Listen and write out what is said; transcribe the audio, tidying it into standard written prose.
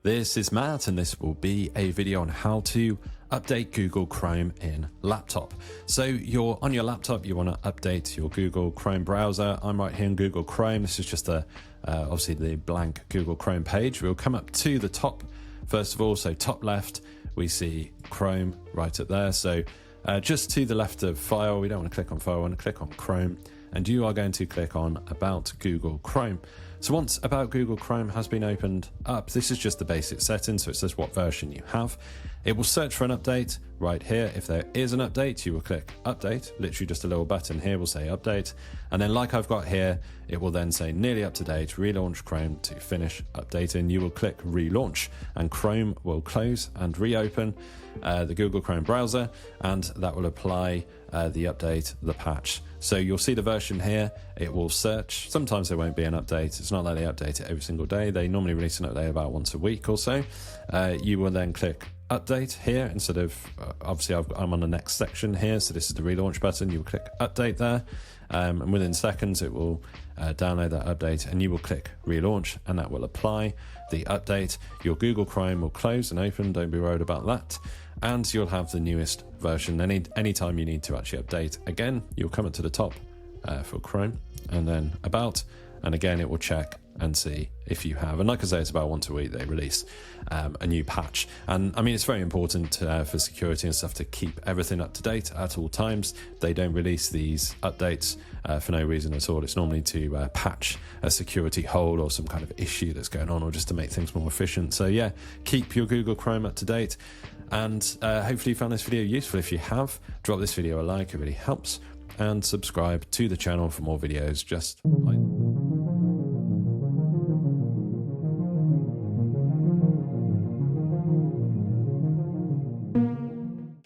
This is Matt, and this will be a video on how to update Google Chrome in laptop. So you're on your laptop, you want to update your Google Chrome browser. I'm right here in Google Chrome. This is just obviously the blank Google Chrome page. We'll come up to the top first of all. So top left, we see Chrome right up there. So just to the left of File, we don't want to click on File, we want to click on Chrome, and you are going to click on About Google Chrome. So once About Google Chrome has been opened up, this is just the basic settings, so it says what version you have. It will search for an update right here. If there is an update, you will click Update. Literally just a little button here will say Update. And then like I've got here, it will then say Nearly Up to Date, relaunch Chrome to finish updating. You will click Relaunch, and Chrome will close and reopen the Google Chrome browser, and that will apply the update, the patch. So you'll see the version here. It will search. Sometimes there won't be an update. It's not like they update it every single day. They normally release an update about once a week or so. You will then click Update here instead of, obviously I'm on the next section here, so this is the relaunch button. You will click Update there, and within seconds it will download that update, and you will click Relaunch, and that will apply the update. Your Google Chrome will close and open, don't be worried about that, and you'll have the newest version. Anytime you need to actually update again, you'll come up to the top for Chrome, and then About, and again it will check and see if you have. And like I say, it's about once a week they release a new patch. And I mean, it's very important for security and stuff to keep everything up to date at all times. They don't release these updates for no reason at all. It's normally to patch a security hole or some kind of issue that's going on, or just to make things more efficient. So yeah, keep your Google Chrome up to date. And hopefully you found this video useful. If you have, drop this video a like, it really helps. And subscribe to the channel for more videos just like